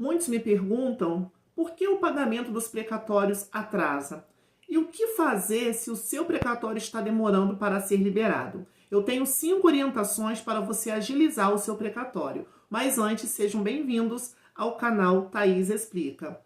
Muitos me perguntam por que o pagamento dos precatórios atrasa e o que fazer se o seu precatório está demorando para ser liberado. Eu tenho 5 orientações para você agilizar o seu precatório, mas antes sejam bem-vindos ao canal Thaís Explica.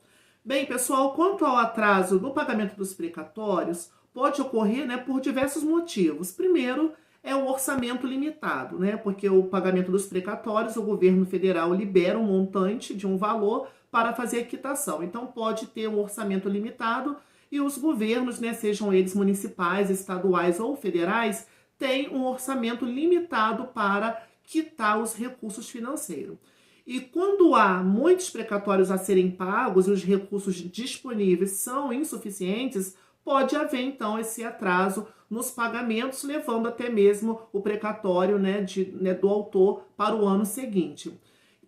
Bem, pessoal, quanto ao atraso do pagamento dos precatórios, pode ocorrer, por diversos motivos. Primeiro, é o orçamento limitado, porque o pagamento dos precatórios, o governo federal libera um montante de um valor para fazer a quitação. Então, pode ter um orçamento limitado e os governos, sejam eles municipais, estaduais ou federais, têm um orçamento limitado para quitar os recursos financeiros. E quando há muitos precatórios a serem pagos e os recursos disponíveis são insuficientes, pode haver então esse atraso nos pagamentos, levando até mesmo o precatório do autor para o ano seguinte.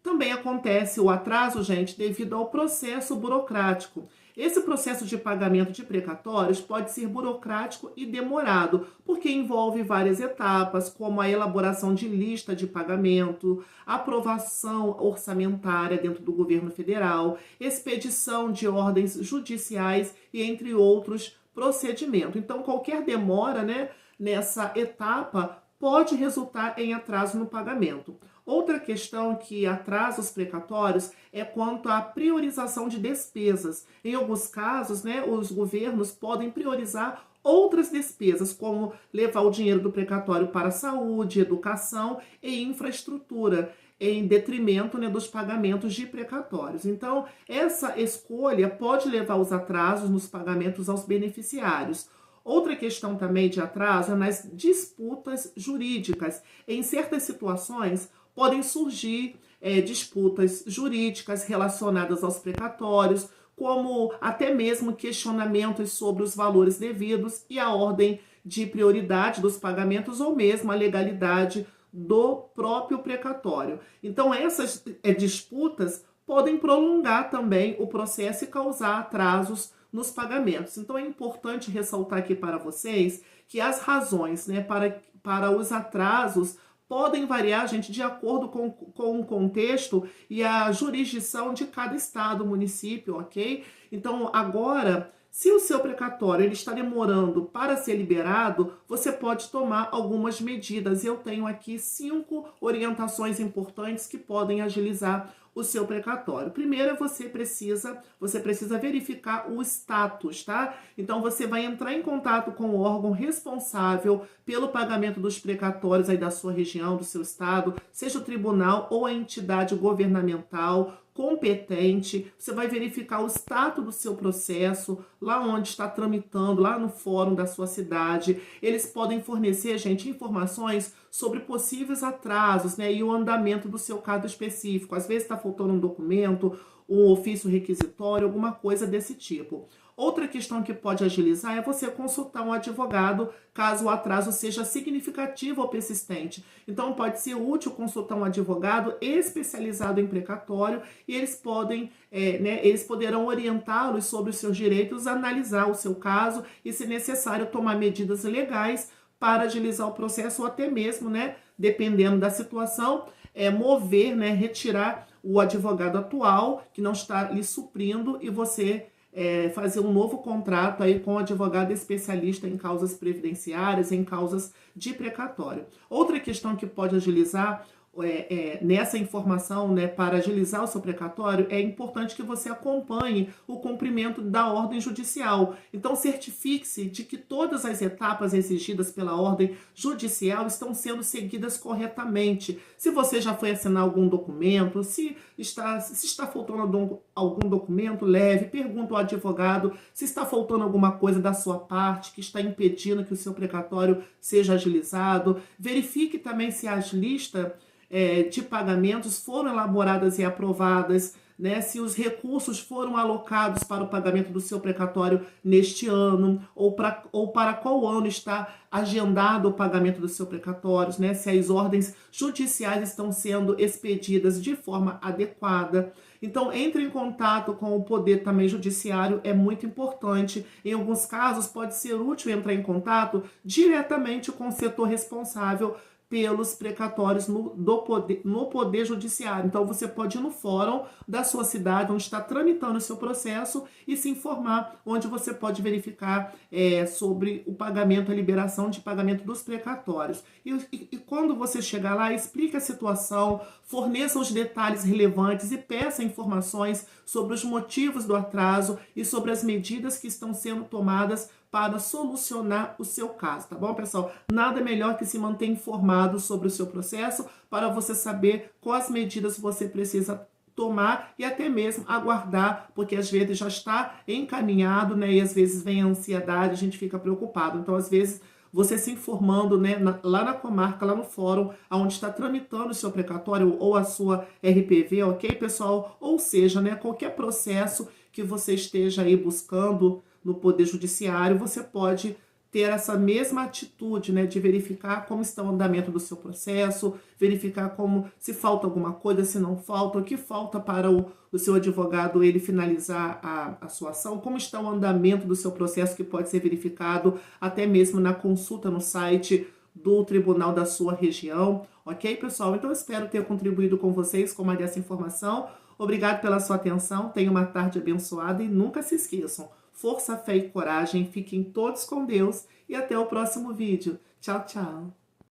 Também acontece o atraso, gente, devido ao processo burocrático. Esse processo de pagamento de precatórios pode ser burocrático e demorado, porque envolve várias etapas, como a elaboração de lista de pagamento, aprovação orçamentária dentro do governo federal, expedição de ordens judiciais e entre outros procedimentos. Então, qualquer demora, nessa etapa pode resultar em atraso no pagamento. Outra questão que atrasa os precatórios é quanto à priorização de despesas. Em alguns casos, os governos podem priorizar outras despesas, como levar o dinheiro do precatório para saúde, educação e infraestrutura, em detrimento dos pagamentos de precatórios. Então, essa escolha pode levar os atrasos nos pagamentos aos beneficiários. Outra questão também de atraso é nas disputas jurídicas. Em certas situações, podem surgir disputas jurídicas relacionadas aos precatórios, como até mesmo questionamentos sobre os valores devidos e a ordem de prioridade dos pagamentos ou mesmo a legalidade do próprio precatório. Então, essas disputas podem prolongar também o processo e causar atrasos nos pagamentos. Então, é importante ressaltar aqui para vocês que as razões para os atrasos podem variar, gente, de acordo com o contexto e a jurisdição de cada estado, município, ok? Então, agora, se o seu precatório ele está demorando para ser liberado, você pode tomar algumas medidas. Eu tenho aqui 5 orientações importantes que podem agilizar o seu precatório. Primeiro, você precisa verificar o status, tá? Então, você vai entrar em contato com o órgão responsável pelo pagamento dos precatórios aí da sua região, do seu estado, seja o tribunal ou a entidade governamental competente. Você vai verificar o status do seu processo, lá onde está tramitando, lá no fórum da sua cidade. Eles podem fornecer, gente, informações sobre possíveis atrasos, e o andamento do seu caso específico. Às vezes está faltando um documento, um ofício requisitório, alguma coisa desse tipo. Outra questão que pode agilizar é você consultar um advogado caso o atraso seja significativo ou persistente. Então, pode ser útil consultar um advogado especializado em precatório e eles poderão orientá-los sobre os seus direitos, analisar o seu caso e, se necessário, tomar medidas legais para agilizar o processo ou até mesmo, dependendo da situação, retirar o advogado atual que não está lhe suprindo e você fazer um novo contrato aí com um advogado especialista em causas previdenciárias, em causas de precatório. Outra questão que pode agilizar nessa informação, para agilizar o seu precatório, é importante que você acompanhe o cumprimento da ordem judicial. Então, certifique-se de que todas as etapas exigidas pela ordem judicial estão sendo seguidas corretamente. Se você já foi assinar algum documento, se está faltando algum documento, leve, pergunta ao advogado se está faltando alguma coisa da sua parte que está impedindo que o seu precatório seja agilizado. Verifique também se as listas de pagamentos foram elaboradas e aprovadas, se os recursos foram alocados para o pagamento do seu precatório neste ano, ou para qual ano está agendado o pagamento do seu precatório, se as ordens judiciais estão sendo expedidas de forma adequada. Então, entre em contato com o poder também judiciário, é muito importante. Em alguns casos, pode ser útil entrar em contato diretamente com o setor responsável pelos precatórios no Poder Judiciário. Então, você pode ir no fórum da sua cidade, onde está tramitando o seu processo, e se informar, onde você pode verificar sobre o pagamento, a liberação de pagamento dos precatórios. E quando você chegar lá, explique a situação, forneça os detalhes relevantes e peça informações sobre os motivos do atraso e sobre as medidas que estão sendo tomadas para solucionar o seu caso, tá bom, pessoal? Nada melhor que se manter informado sobre o seu processo para você saber quais medidas você precisa tomar e até mesmo aguardar, porque às vezes já está encaminhado, né? E às vezes vem a ansiedade, a gente fica preocupado. Então, às vezes, você se informando, né, lá na comarca, lá no fórum, onde está tramitando o seu precatório ou a sua RPV, ok, pessoal? Ou seja, né, qualquer processo que você esteja aí buscando no Poder Judiciário, você pode ter essa mesma atitude, né, de verificar como está o andamento do seu processo, verificar como, se falta alguma coisa, se não falta, o que falta para o seu advogado ele finalizar a sua ação, como está o andamento do seu processo, que pode ser verificado até mesmo na consulta no site do tribunal da sua região, ok, pessoal? Então, eu espero ter contribuído com vocês com mais dessa informação. Obrigado pela sua atenção, tenham uma tarde abençoada e nunca se esqueçam, força, fé e coragem, fiquem todos com Deus e até o próximo vídeo. Tchau, tchau!